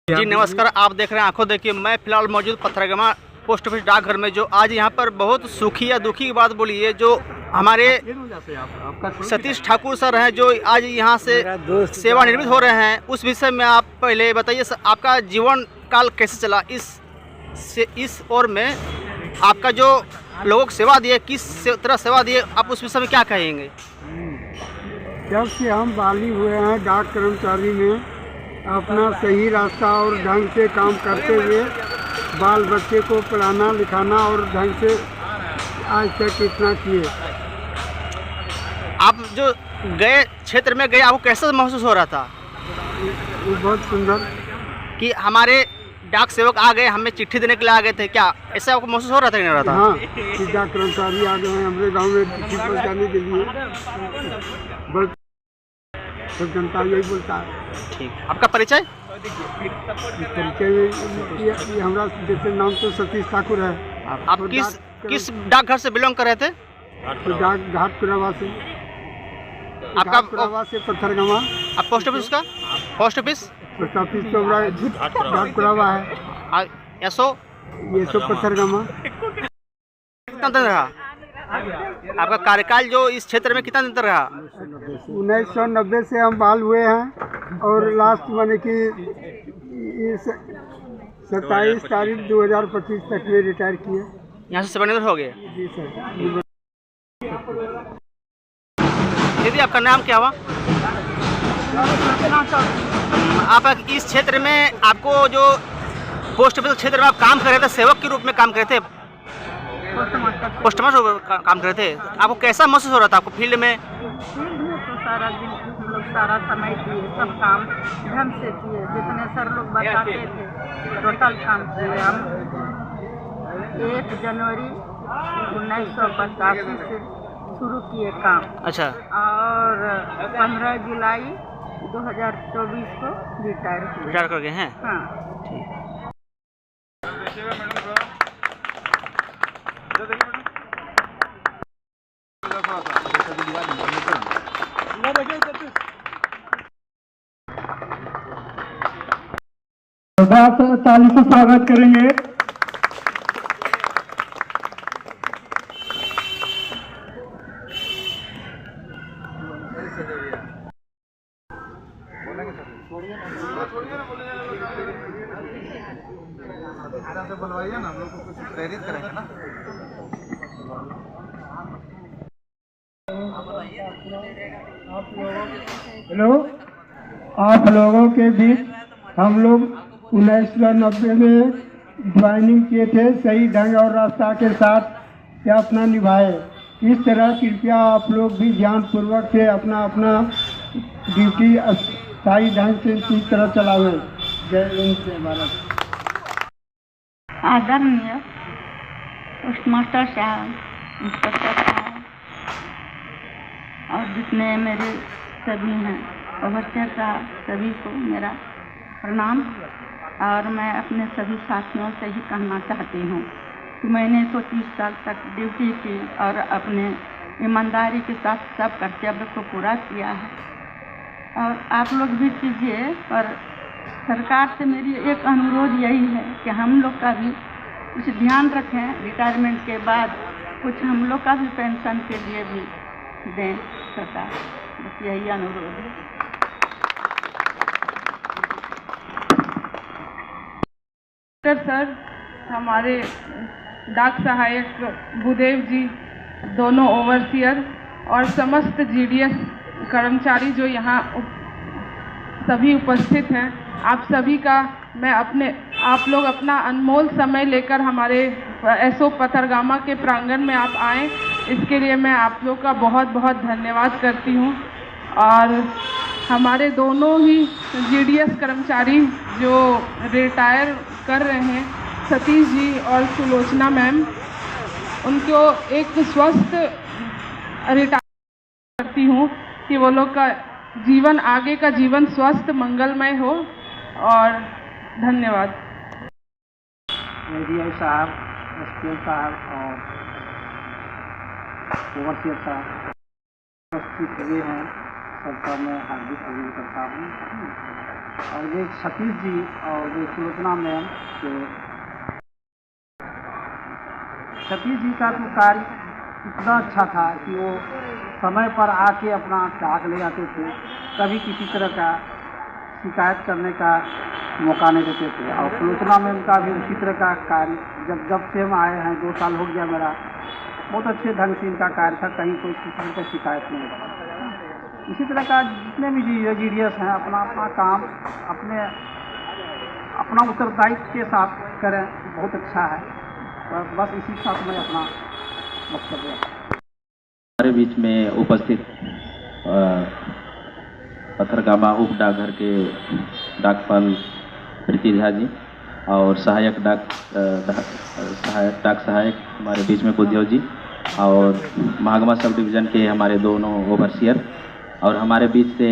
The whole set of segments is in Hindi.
जी नमस्कार, आप देख रहे हैं आंखों देखिए। मैं फिलहाल मौजूद पथरगामा पोस्ट ऑफिस डाकघर में, जो आज यहाँ पर बहुत सुखी या दुखी की बात बोली है। जो हमारे सतीश ठाकुर सर हैं, जो आज यहाँ से सेवानिवृत्त हो रहे हैं, उस विषय में आप पहले बताइए आपका जीवन काल कैसे चला इस ओर में, आपका जो लोगों को सेवा दिए, किस तरह सेवा दिए, आप उस विषय में क्या कहेंगे? जब से हम बहाली हुए हैं डाक कर्मचारी में, अपना सही रास्ता और ढंग से काम करते हुए बाल बच्चे को पढ़ाना लिखाना और ढंग से आज तक इतना किए। आप जो गए क्षेत्र में गए, आपको कैसा महसूस हो रहा था? वो बहुत सुंदर कि हमारे डाक सेवक आ गए, हमें चिट्ठी देने के लिए आ गए थे, क्या ऐसा आपको महसूस हो रहा था कि नहीं हो रहा था? हाँ, कि डाक कर्मचारी आ गए हैं हमारे गाँव में चिट्ठी पहुँचाने के लिए। बस सब जनता यही बोलता है। ठीक, आपका परिचय? परिचय हमारा जैसे नाम तो सतीश ठाकुर है। आप किस डाकघर से बिलोंग कर रहे थे? तो डाक घाटकुरावा से। आपका घाटकुरावा से पथरगामा। आप पोस्ट ऑफिस का? पोस्ट ऑफिस तो घाटकुरावा है। एसओ पथरगामा। कितना दिन रहा आपका कार्यकाल, जो इस क्षेत्र में कितना दिन तक रहा? 1990 से हम बहाल हुए हैं और लास्ट माने कि 27 तारीख 2025 तक में रिटायर किए। यहाँ से सेवानिवृत्त हो गए? जी सर। दीदी आपका नाम क्या हुआ? आप इस क्षेत्र में, आपको जो पोस्ट ऑफिस क्षेत्र में आप काम कर रहे थे, सेवक के रूप में काम कर रहे थे, पोस्टमास्टर काम कर रहे थे, आपको कैसा महसूस हो रहा था? आपको फील्ड में तो सारा दिन हम लोग सारा समय किए, सब काम ढंग से किए, जितने सर लोग बताते थे टोटल काम किए। हम 1 जनवरी 1985 से शुरू किए काम। अच्छा। और 15 जुलाई 2024 को रिटायर कर गए हैं? हाँ। ठीक। ताली से स्वागत करेंगे। बुलवाइए ना, हम लोग को कुछ प्रेरित करेंगे ना। हेलो, आप लोगों के बीच हम लोग 1990 में ज्वाइनिंग किए थे, सही ढंग और रास्ता के साथ ये अपना निभाए। इस तरह कृपया आप लोग भी ध्यान पूर्वक से अपना ड्यूटी सही ढंग से इस तरह चलावें। जय हिंद, जय भारत। आदरणीय पोस्टमास्टर साहब, इंस्पेक्टर साहब और जितने मेरे सभी हैं ओवरसियर साहब, सभी को मेरा प्रणाम। और मैं अपने सभी साथियों से ही कहना चाहती हूँ कि मैंने तो 30 साल तक ड्यूटी की और अपने ईमानदारी के साथ सब कर्तव्य को पूरा किया है, और आप लोग भी कीजिए। पर सरकार से मेरी एक अनुरोध यही है कि हम लोग का भी कुछ ध्यान रखें, रिटायरमेंट के बाद कुछ हम लोग का भी पेंशन के लिए भी दें सरकार, बस यही अनुरोध है। सर, हमारे डाक सहायक भूदेव जी, दोनों ओवरसियर और समस्त जीडीएस कर्मचारी जो यहाँ सभी उपस्थित हैं, आप सभी का मैं आप लोग अपना अनमोल समय लेकर हमारे एसओ पथरगामा के प्रांगण में आप आए, इसके लिए मैं आप लोग का बहुत बहुत धन्यवाद करती हूँ। और हमारे दोनों ही जीडीएस कर्मचारी जो रिटायर कर रहे हैं, सतीश जी और सुलोचना मैम, उनको एक स्वस्थ रिटायर करती हूँ कि वो लोग का जीवन, आगे का जीवन स्वस्थ मंगलमय हो। और धन्यवाद। एडीआई साहब, एसपीएम साहब और ओवरसियर साहब उपस्थित हुए हैं, सबका मैं हार्दिक अभिनंदन करता हूँ। और ये सतीश जी और ये सुलोचना मैम के सतीश जी का तो कार्य इतना अच्छा था कि वो समय पर आके अपना डाक ले आते थे, कभी किसी तरह का शिकायत करने का मौका नहीं देते थे। और सुलोचना मैम का भी उसी तरह का कार्य जब से हम आए हैं 2 साल हो गया मेरा, बहुत अच्छे ढंग से इनका कार्य था, कहीं कोई किसी तरह का शिकायत नहीं था। इसी तरह का जितने भी GDS हैं अपना अपना काम अपना उत्तरदायित्व के साथ करें, बहुत अच्छा है। बस इसी के साथ मैं अपना वक्तव्य हमारे बीच में उपस्थित पथरगामा उप डाकघर के डाकपाल प्रीति झा जी और सहायक डाक सहायक हमारे बीच में बुद्धदेव जी और महागमा सब डिवीज़न के हमारे दोनों ओवरसियर और हमारे बीच से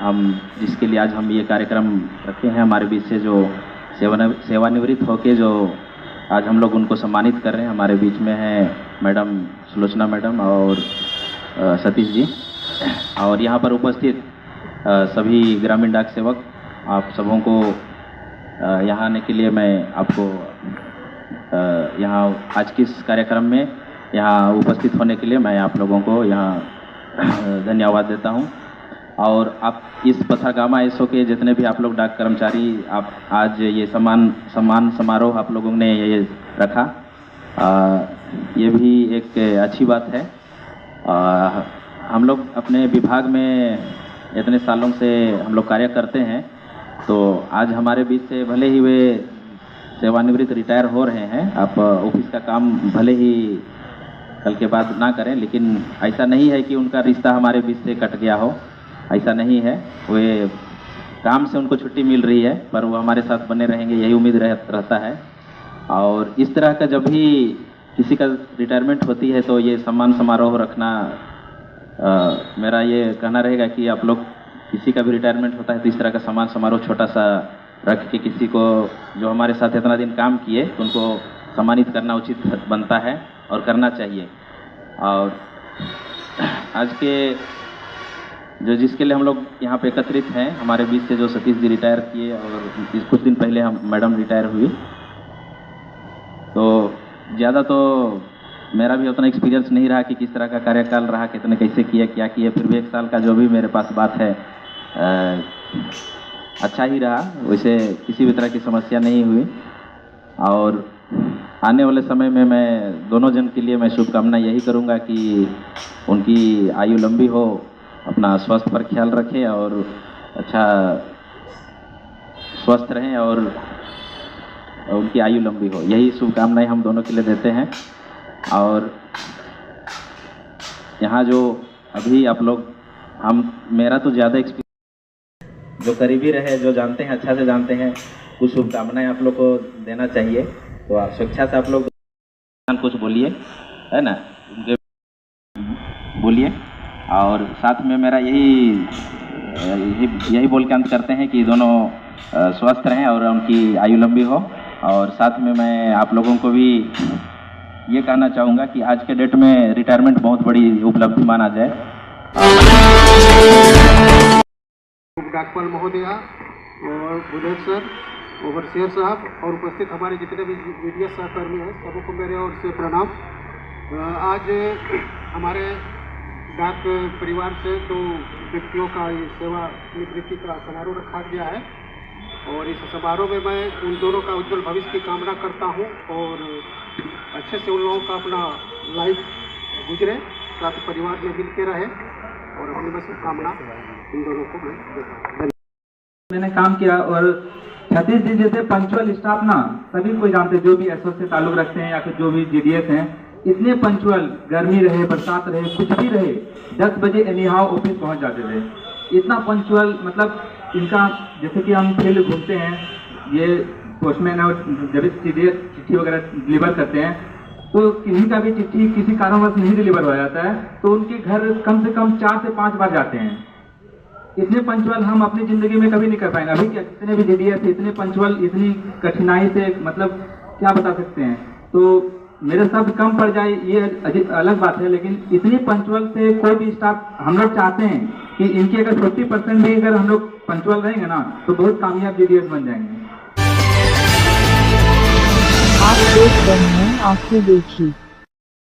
हम जिसके लिए आज हम ये कार्यक्रम रखे हैं, हमारे बीच से जो सेवानिवृत्त होके जो आज हम लोग उनको सम्मानित कर रहे हैं, हमारे बीच में है मैडम सुलोचना मैडम और सतीश जी और यहाँ पर उपस्थित सभी ग्रामीण डाक सेवक, आप सबों को यहाँ आने के लिए मैं आपको यहाँ आज के इस कार्यक्रम में यहाँ उपस्थित होने के लिए मैं आप लोगों को यहाँ धन्यवाद देता हूँ। और आप इस पथरगामा एसओ के जितने भी आप लोग डाक कर्मचारी, आप आज ये सम्मान समारोह आप लोगों ने ये रखा, ये भी एक अच्छी बात है। हम लोग अपने विभाग में इतने सालों से हम लोग कार्य करते हैं, तो आज हमारे बीच से भले ही वे सेवानिवृत्त रिटायर हो रहे हैं, आप ऑफिस का काम भले ही कल के बाद ना करें, लेकिन ऐसा नहीं है कि उनका रिश्ता हमारे बीच से कट गया हो, ऐसा नहीं है। वे काम से उनको छुट्टी मिल रही है पर वो हमारे साथ बने रहेंगे, यही उम्मीद रहता है। और इस तरह का जब भी किसी का रिटायरमेंट होती है तो ये सम्मान समारोह रखना मेरा ये कहना रहेगा कि आप लोग किसी का भी रिटायरमेंट होता है तो इस तरह का सम्मान समारोह छोटा सा रख के किसी को जो हमारे साथ इतना दिन काम किए तो उनको सम्मानित करना उचित बनता है और करना चाहिए। और आज के जो जिसके लिए हम लोग यहाँ पे एकत्रित हैं, हमारे बीच से जो सतीश जी रिटायर किए और कुछ दिन पहले हम मैडम रिटायर हुई, तो ज़्यादा तो मेरा भी उतना एक्सपीरियंस नहीं रहा कि किस तरह का कार्यकाल रहा, कितने कैसे किए क्या किए, फिर भी 1 साल का जो भी मेरे पास बात है अच्छा ही रहा, वैसे किसी भी तरह की समस्या नहीं हुई। और आने वाले समय में मैं दोनों जन के लिए मैं शुभकामना यही करूँगा कि उनकी आयु लंबी हो, अपना स्वास्थ्य पर ख्याल रखें और अच्छा स्वस्थ रहें और उनकी आयु लंबी हो, यही शुभकामनाएं हम दोनों के लिए देते हैं। और यहाँ जो अभी आप लोग मेरा तो ज़्यादा एक्सपीरियंस, जो करीबी रहे, जो जानते हैं, अच्छा से जानते हैं, कुछ शुभकामनाएं आप लोग को देना चाहिए। तो आप स्वेच्छा से आप लोग कुछ बोलिए, है ना, उनके बोलिए। और साथ में मेरा यही बोल के अंत करते हैं कि दोनों स्वस्थ रहें और उनकी आयु लंबी हो। और साथ में मैं आप लोगों को भी ये कहना चाहूँगा कि आज के डेट में रिटायरमेंट बहुत बड़ी उपलब्धि माना जाए। डाकपाल महोदया और बुधेव सर, ओवरसियर साहब और उपस्थित हमारे जितने भी मीडिया सहकर्मी हैं, सबको मेरे ओर से प्रणाम। आज हमारे डाक परिवार से 2 व्यक्तियों का सेवा निवृत्ति का समारोह रखा गया है और इस समारोह में मैं उन दोनों का उज्जवल भविष्य की कामना करता हूं और अच्छे से उन लोगों का अपना लाइफ गुजरे, साथ परिवार में मिलते रहे और अपनी मैं शुभकामना इन दोनों को मैं देता हूँ। मैंने काम किया और सतीश जी जैसे पंचुअल स्टाफ ना सभी कोई जानते, जो भी एसओ से ताल्लुक रखते हैं या फिर जो भी GDS हैं, इतने पंचुअल, गर्मी रहे बरसात रहे कुछ भी रहे, 10 बजे एनी हाउ ऑफिस पहुंच जाते थे। इतना पंचुअल, मतलब इनका जैसे कि हम फील्ड घूमते हैं, ये पोस्टमैन और जब चिट्ठी वगैरह डिलीवर करते हैं तो किसी का भी चिट्ठी किसी कारणवश नहीं डिलीवर हो जाता है तो उनके घर कम से कम 4 से 5 बार जाते हैं। इतने पंचुअल हम अपनी ज़िंदगी में कभी नहीं कर पाएंगे। अभी क्या जितने भी GDS इतने पंचुअल, इतनी कठिनाई से, मतलब क्या बता सकते हैं। तो मेरे शब्द कम पड़ जाए ये अलग बात है, लेकिन इतनी पंचुअल से कोई भी स्टाफ हम लोग चाहते हैं कि इनकी अगर 50% भी अगर हम लोग पंचुअल रहेंगे ना तो बहुत कामयाब जीडीएस बन जाएंगे। आप देख रहे हैं आंखें देखी।